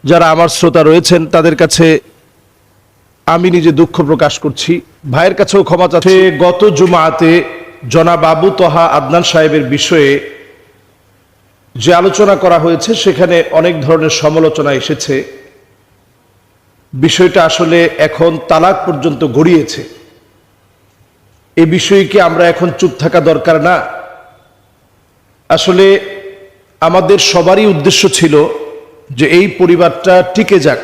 যারা আমার শ্রোতা রয়েছেন তাদের কাছে আমি নিজে দুঃখ প্রকাশ করছি, ভাইয়ের কাছেও ক্ষমা চাচ্ছি। গত জুমাতে জনাব আবু তহা আদনান সাহেবের বিষয়ে যে আলোচনা করা হয়েছে সেখানে অনেক ধরনের সমালোচনা এসেছে। বিষয়টা আসলে এখন তালাক পর্যন্ত গড়িয়েছে। এই বিষয়ে কি আমরা এখন চুপ থাকা দরকার না? আসলে আমাদের সবারই উদ্দেশ্য ছিল যে এই পরিবারটা টিকে যাক,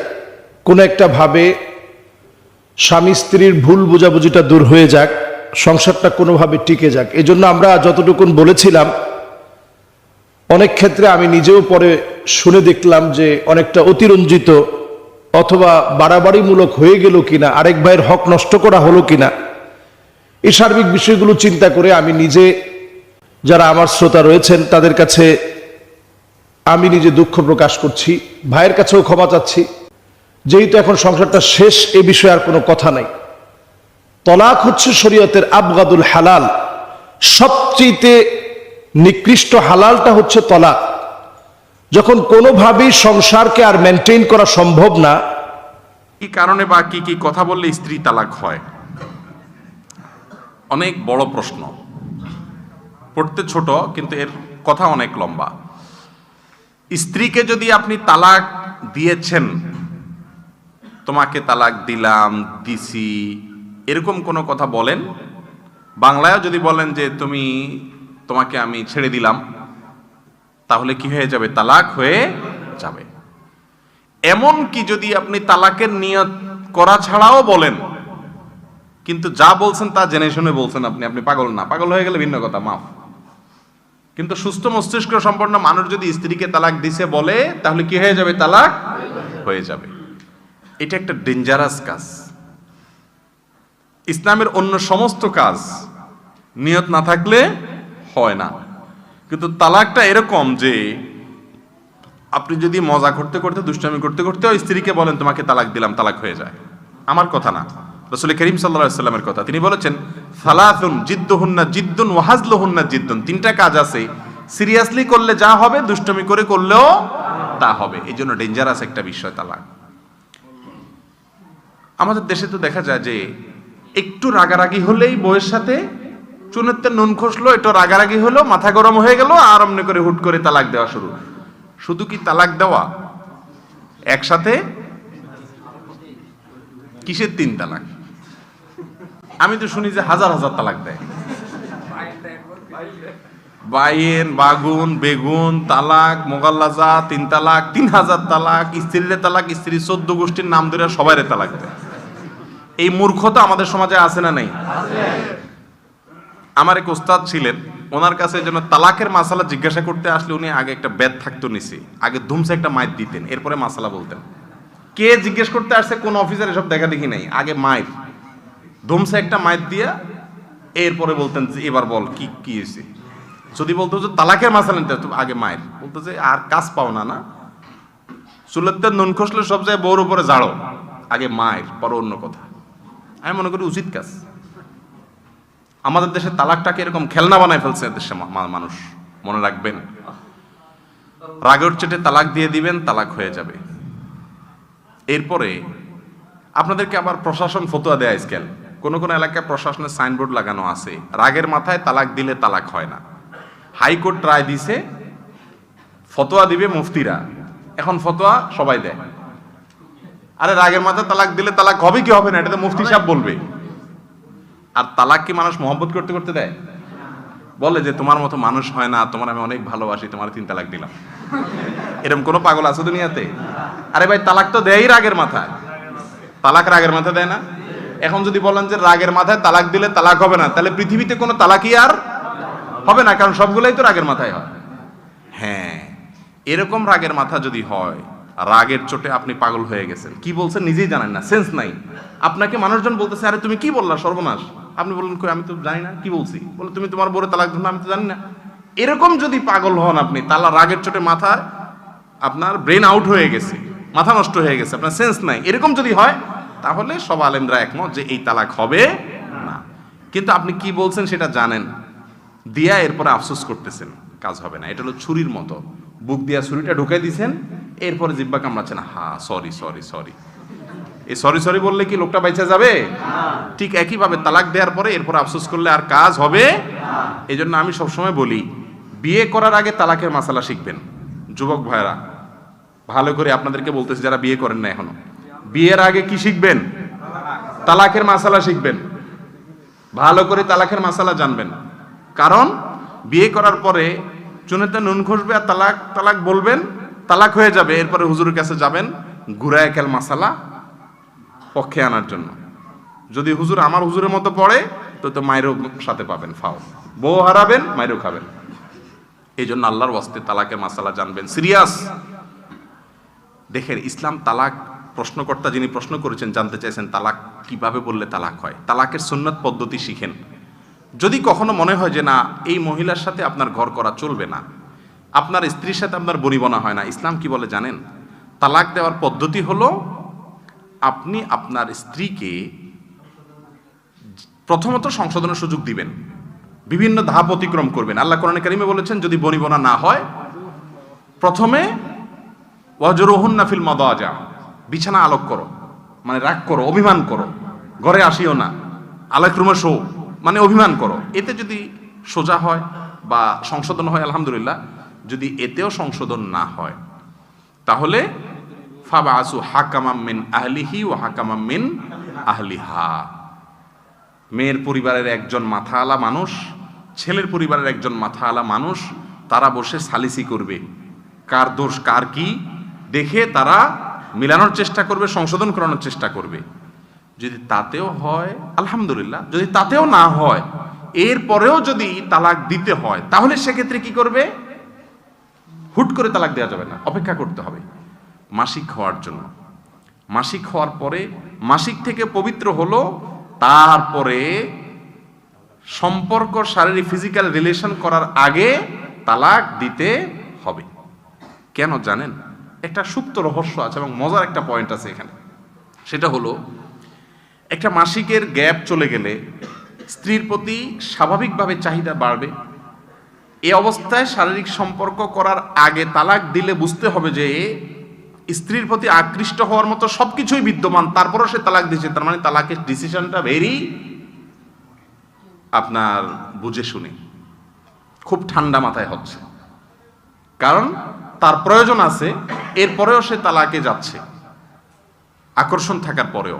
কোনো একটা ভাবে স্বামী স্ত্রীর ভুল বোঝাবুঝিটা দূর হয়ে যাক, সংসারটা কোনোভাবে টিকে যাক। এজন্য আমরা যতটুকুন বলেছিলাম, অনেক ক্ষেত্রে আমি নিজেও পরে শুনে দেখলাম যে অনেকটা অতিরঞ্জিত অথবা বাড়াবাড়িমূলক হয়ে গেল কিনা, আরেক ভাইয়ের হক নষ্ট করা হলো কিনা, এই সার্বিক বিষয়গুলো চিন্তা করে আমি নিজে, যারা আমার শ্রোতা রয়েছেন তাদের কাছে আমি নিজে দুঃখ প্রকাশ করছি, ভাইয়ের কাছেও ক্ষমা চাচ্ছি। যেহেতু এখন সংসারটা শেষ, এ বিষয়ে আর কোনো কথা নাই। তলাক হচ্ছে শরীয়তের আবগাদুল হালাল, সবচেয়ে নিকৃষ্ট হালালটা হচ্ছে তলাক। যখন কোনোভাবেই সংসারকে আর মেনটেন করা সম্ভব না, কি কারণে বা কি কি কথা বললে স্ত্রী তালাক হয়? অনেক বড় প্রশ্ন, পড়তে ছোট কিন্তু এর কথা অনেক লম্বা। স্ত্রীকে যদি আপনি তালাক দিয়েছেন, তোমাকে তালাক দিলাম, দিছি, এরকম কোনো কথা বলেন, বাংলায়ও যদি বলেন যে তোমাকে আমি ছেড়ে দিলাম, তাহলে কি হয়ে যাবে? তালাক হয়ে যাবে। এমন কি যদি আপনি তালাকের নিয়ত করা ছাড়াও বলেন, কিন্তু যা বলছেন তা জেনে শুনে বলছেন, আপনি পাগল না, পাগল হয়ে গেলে ভিন্ন কথা, মাফ। কিন্তু সুস্থ মস্তিষ্ক সম্পন্ন মানুষ যদি স্ত্রীকে তালাক দিছে বলে, তাহলে কি হয়ে যাবে? তালাক হয়ে যাবে। এটা একটা ডেঞ্জারাস কাজ। ইসলামের অন্য সমস্ত কাজ নিয়ত না থাকলে হয় না, কিন্তু তালাকটা এরকম যে আপনি যদি মজা করতে করতে, দুষ্টামি করতে করতে ওই স্ত্রীকে বলেন তোমাকে তালাক দিলাম, তালাক হয়ে যায়। আমার কথা না, রাসূল করিম সাল্লাল্লাহু আলাইহি ওয়াসাল্লামের কথা। তিনি বলেছেন, সালাসুন জিদ্দুহুন্না জিদ্দুন ওয়া হাজলুহুন্না জিদ্দুন। তিনটা কাজ আছে, সিরিয়াসলি করলে যা হবে, দুষ্টামি করে করলেও তা হবে। এই জন্য ডেঞ্জারাস একটা বিষয় তালাক। আমাদের দেশে তো দেখা যায় যে একটু রাগারাগি হলেই বউয়ের সাথে চুনেতে নুন খসলো, একটু রাগারাগি হলো, মাথা গরম হয়ে গেল, আর অমনি করে হুট করে তালাক দেওয়া শুরু। শুধু কি তালাক দেওয়া, একসাথে কিসের 3 তালাক? আমি তো শুনি যে হাজার হাজার তালাক দেয়। বাইন, বাগুন, বেগুন, তালাক, মোগাল্লাজা, 3 তালাক, 3000 তালাক, স্ত্রীর তালাক, স্ত্রী 14 গোষ্ঠীর নাম ধরে সবাইরে তালাক দেয়। এই মূর্খতা আমাদের সমাজে আছে না নেই? আমার এক ওস্তাদ ছিলেন, ওনার কাছে যেন তালাকের মাসালা জিজ্ঞাসা করতে আসলে উনি আগে একটা বেদ থাকতো নিচে, আগে ধুমসে একটা মাইর দিতেন, এরপরে মাসালা বলতেন। কে জিজ্ঞেস করতে আসছে, কোন অফিসার, এসব দেখা দেখি নাই, আগে মাইর, ধুমসে একটা মাইর দিয়া এরপরে বলতেন যে এবার বল কি কি হয়েছে। যদি বলতো যে তালাকের মাসালা নিতে, আগে মায়ের বলতো যে আর কাজ পাও না, চুলেতে নুন খসলে সব জায়গায় বউর উপরে ঝাড়ো, আগে মায়ের, পরে অন্য কথা। আমি মনে করি উচিত কাজ। আমাদের দেশে তালাকটাকে এরকম খেলনা বানায় ফেলছে দেশে মানুষ। মনে রাখবেন, রাগের চেটে তালাক দিয়ে দিবেন, তালাক হয়ে যাবে। এরপরে আপনাদেরকে আবার প্রশাসন ফতোয়া দেয় আজকাল। কোন কোন এলাকায় প্রশাসনের সাইনবোর্ড লাগানো আছে, রাগের মাথায় তালাক দিলে তালাক হয় না। হাইকোর্ট রায় দিছে, ফতোয়া দিবে মুফতিরা, এখন ফতোয়া সবাই দেয়। আরে রাগের মাথায় তালাক দিলে তালাক হবে কি হবে না, এটা তো মুফতি সাহেব বলবে। আর তালাক কি মানুষ মহব্বত করতে করতে দেয়? বলে যে তোমার মতো মানুষ হয় না, তোমার আমি অনেক ভালোবাসি, তোমার 3 তালাক দিলাম। এরকম কোন পাগল আছে দুনিয়াতে? আরে ভাই, তালাক তো দেয়ই রাগের মাথায়। তালাক রাগের মাথায় দেয় না? এখন যদি বলেন যে রাগের মাথায় তালাক দিলে তালাক হবে না, তাহলে পৃথিবীতে কোনো তালাকই আর হবে না, কারণ সবগুলাই তো রাগের মাথায় হয়। হ্যাঁ, এরকম রাগের মাথা যদি হয়, রাগের চোটে আপনি পাগল হয়ে গেছেন, কি বলছেন নিজেই জানেন না, সেন্স নাই। আপনাকে মানুষজন বলতেছে, আরে তুমি কি বললা, সর্বনাশ। আপনি বললেন কই, আমি তো জানি না কি বলছি। বলে তুমি তোমার বউরে তালাক দিও না, আমি তো জানি না। এরকম যদি পাগল হন আপনি, তাহলে রাগের চোটে মাথায় আপনার ব্রেন আউট হয়ে গেছে, মাথা নষ্ট হয়ে গেছে, আপনার সেন্স নাই, এরকম যদি হয়, তাহলে সব আলেমরা একমত যে এই তালাক হবে না। কিন্তু আপনি কি বলছেন সেটা জানেন, দিয়া এরপরে আফসোস করতেছেন, কাজ হবে না। এটা হলো ছুরির মতো, বুক দিয়া ছুরিটা ঢুকাই দিয়েছেন, এরপরে জিব্বা কামড়াচ্ছেন, সরি সরি সরি। এই সরি সরি বললে কি লোকটা বেঁচে যাবে? ঠিক একইভাবে তালাক দেওয়ার পরে এরপর আফসোস করলে আর কাজ হবে। এই জন্য আমি সবসময় বলি, বিয়ে করার আগে তালাকের মাসালা শিখবেন। যুবক ভাইরা ভালো করে আপনাদেরকে বলতেছি, যারা বিয়ে করেন না এখনো, বিয়ের আগে কি শিখবেন? তালাকের মাসালা শিখবেন। ভালো করে তালাকের মাসালা জানবেন। কারণ বিয়ে করার পরে চুনেতে নুন ঘষবে আর তালাক তালাক বলবেন, তালাক হয়ে যাবে, এরপরে হুজুরের কাছে যাবেন ঘুরায় খেল মাসালা পক্ষে আনার জন্য। যদি হুজুর আমার হুজুরের মতো পড়ে তো মায়েরও সাথে পাবেন, ফাও বউ হারাবেন, মায়েরও খাবেন। এই জন্য আল্লাহর ওয়াস্তে তালাকের মাসালা জানবেন, সিরিয়াস। দেখেন ইসলাম তালাক, প্রশ্নকর্তা যিনি প্রশ্ন করেছেন জানতে চাইছেন তালাক কিভাবে বললে তালাক হয়, তালাকের সুন্নত পদ্ধতি শিখেন। যদি কখনো মনে হয় যে না এই মহিলার সাথে আপনার ঘর করা চলবে না, আপনার স্ত্রীর সাথে আপনার বনিবনা হয় না, ইসলাম কি বলে জানেন? তালাক দেওয়ার পদ্ধতি হলো আপনি আপনার স্ত্রীকে প্রথমত সংশোধনের সুযোগ দিবেন, বিভিন্ন ধাপ অতিক্রম করবেন। আল্লাহ কোরআনে কারিমে বলেছেন যদি বনিবনা না হয়, প্রথমে ওয়াজরুহুন্না ফিল মাদাজা, বিছানা আলোক করো, মানে রাগ করো, অভিমান করো, ঘরে আসিও না, আলাক রুমে শো, মানে অভিমান করো। এতে যদি সোজা হয় বা সংশোধন হয় আলহামদুলিল্লাহ। যদি এতেও সংশোধন না হয় তাহলে ফাবাসু হাকামাম মিন আহলিহি ওয়া হাকামাম মিন আহলিহা, মেয়ের পরিবারের একজন মাথাওয়ালা মানুষ, ছেলের পরিবারের একজন মাথাওয়ালা মানুষ, তারা বসে সালিসি করবে, কার দোষ কার কি দেখে তারা মিলানোর চেষ্টা করবে, সংশোধন করানোর চেষ্টা করবে। যদি তাতেও হয় আলহামদুলিল্লাহ, যদি তাতেও না হয়, এরপরেও যদি তালাক দিতে হয় তাহলে সেক্ষেত্রে কি করবে? হুট করে তালাক দেওয়া যাবে না, অপেক্ষা করতে হবে মাসিক হওয়ার জন্য। মাসিক হওয়ার পরে, মাসিক থেকে পবিত্র হলো, তারপরে সম্পর্ক শারীরিক ফিজিক্যাল রিলেশন করার আগে তালাক দিতে হবে। কেন জানেন? একটা সুপ্ত রহস্য আছে এবং মজার একটা পয়েন্ট আছে এখানে। সেটা হলো একটা মাসিকের গ্যাপ চলে গেলে স্ত্রীর প্রতি স্বাভাবিকভাবে চাহিদা বাড়বে। এই অবস্থায় শারীরিক সম্পর্ক করার আগে তালাক দিলে বুঝতে হবে যে স্ত্রীর প্রতি আকৃষ্ট হওয়ার মতো সবকিছুই বিদ্যমান, তারপরও সে তালাক দিয়েছে। তার মানে তালাকের ডিসিশনটা ভেরি আপনার বুঝে শুনে খুব ঠান্ডা মাথায় হচ্ছে, কারণ তার প্রয়োজন আছে, এরপরেও সে তালাকে যাচ্ছে আকর্ষণ থাকার পরেও।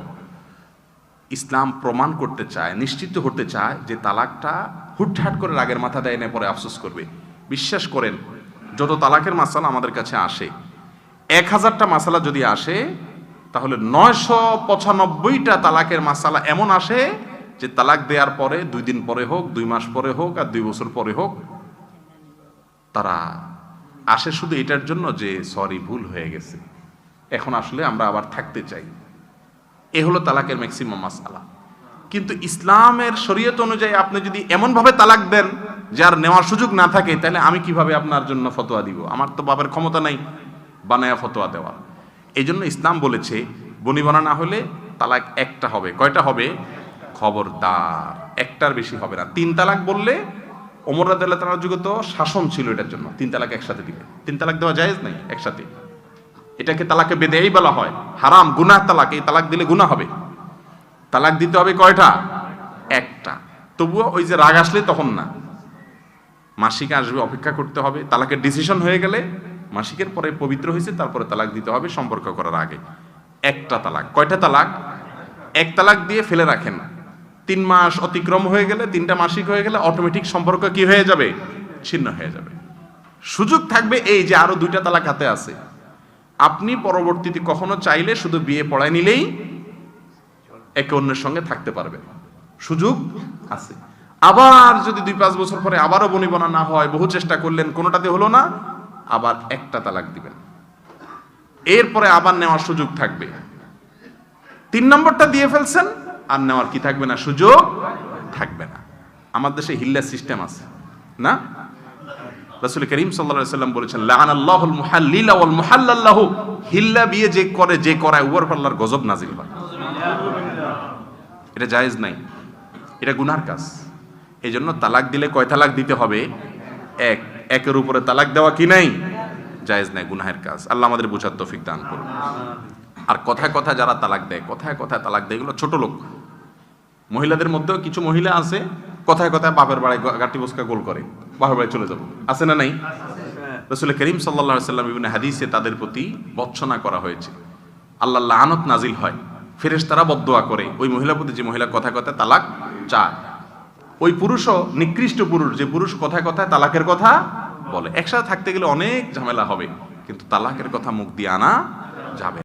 ইসলাম প্রমাণ করতে চায়, নিশ্চিত হতে চায় যে তালাকটা হুটহাট করে রাগের মাথা দেয় না, পরে আফসোস করবে। বিশ্বাস করেন যত তালাকের মাসালা আমাদের কাছে আসে, 1000টা মাসালা যদি আসে তাহলে 995টা তালাকের মাসালা এমন আসে যে তালাক দেওয়ার পরে 2 দিন পরে হোক, 2 মাস পরে হোক, আর 2 বছর পরে হোক, তারা আসে শুধু এটার জন্য যে সরি ভুল হয়ে গেছে, এখন আসলে আমরা আবার থাকতে চাই। এ হলো তালাকের ম্যাক্সিমাম মাসালা। কিন্তু ইসলামের শরীয়ত অনুযায়ী আপনি যদি এমনভাবে তালাক দেন যার নেওয়ার সুযোগ না থাকে, তাহলে আমি কিভাবে আপনার জন্য ফতোয়া দিব? আমার তো বাবার ক্ষমতা নাই বানায়া ফতোয়া দেওয়ার। এই জন্য ইসলাম বলেছে বনিবনা না হলে তালাক একটা হবে। কয়টা হবে? খবরদার, একটার বেশি হবে না। 3 তালাক বললে ওমর রাদিয়াল্লাহু তাআলার যুগে তো শাসন ছিল এটার জন্য, 3 তালাক একসাথে দিবে। 3 তালাক দেওয়া জায়েজ নাই একসাথে, এটাকে তালাকে বেদেই বলা হয়, হারাম, গুনাহ তালাক। এই তালাক দিলে গুনাহ হবে। তালাক দিতে হবে কয়টা? একটা। তবুও ওই যে রাগ আসলে তখন না, মাসিক আসবে, অপেক্ষা করতে হবে। তালাকের ডিসিশন হয়ে গেলে মাসিকের পরে পবিত্র হয়েছে, তারপরে তালাক দিতে হবে সম্পর্ক করার আগে। একটা তালাক। কয়টা তালাক? এক তালাক দিয়ে ফেলে রাখেন, 3 মাস অতিক্রম হয়ে গেলে, 3টা মাসিক হয়ে গেলে অটোমেটিক সম্পর্ক কি হয়ে যাবে? ছিন্ন হয়ে যাবে। সুযোগ থাকবে এই যে আরো 2টা তালাক হাতে আছে, আপনি পরবর্তীতে কখনো চাইলে শুধু বিয়ে পড়ায় নিলেই একে অন্যের সঙ্গে থাকতে পারবেন, সুযোগ আছে। আবার যদি 2-5 বছর পরে আবারও বনিবনা না হয়, বহু চেষ্টা করলেন, কোনোটাতে হলো না, আবার একটা তালাক দিবেন, এরপরে আবার নেওয়ার সুযোগ থাকবে। 3 নম্বরটা দিয়ে ফেলছেন, আর নেওয়ার কি থাকবে না? সুযোগ থাকবে না। আমার দেশে হিল্লা সিস্টেম আছে না? রাসূল করিম সাল্লাল্লাহু আলাইহি ওয়াসাল্লাম বলেছেন লাআনাল্লাহুল মুহাল্লিলা ওয়াল মুহাল্লাল লাহু, হিল্লা বিয়ে যে করে, যে করায়, ওর উপর আল্লাহর গজব নাজিল হয়। এটা জায়েজ নাই, এটা গুনার কাজ। এই জন্য তালাক দিলে কয় তালাক দিতে হবে? এক। একের উপরে তালাক দেওয়া কি নাই? জায়েজ নাই, গুনাহের কাজ। আল্লাহ আমাদের বুঝার তৌফিক দান করুন। আর কথায় কথায় যারা তালাক দেয়, কথায় কথায় তালাক দেয়, এগুলো ছোট লোক। মহিলাদের মধ্যেও কিছু মহিলা আছে কথায় কথায় বাপের বাড়ি গাটি বসকা গোল করে, বাপের বাড়ি চলে যাবো, আছে না নাই? রাসূল করিম সাল্লাল্লাহু আলাইহি ওয়াসাল্লাম বিভিন্ন হাদিসে তাদের প্রতি বর্ণনা করা হয়েছে, আল্লাহ লানত নাজিল হয়, ফেরেশতারা বদদোয়া করে ওই মহিলার প্রতি যে মহিলা কথায় কথায় তালাক চায়। ওই পুরুষও নিকৃষ্ট পুরুষ, যে পুরুষ কথায় কথায় তালাকের কথা বলে। একসাথে থাকতে গেলে অনেক ঝামেলা হবে, কিন্তু তালাকের কথা মুখ দিয়ে আনা যাবে।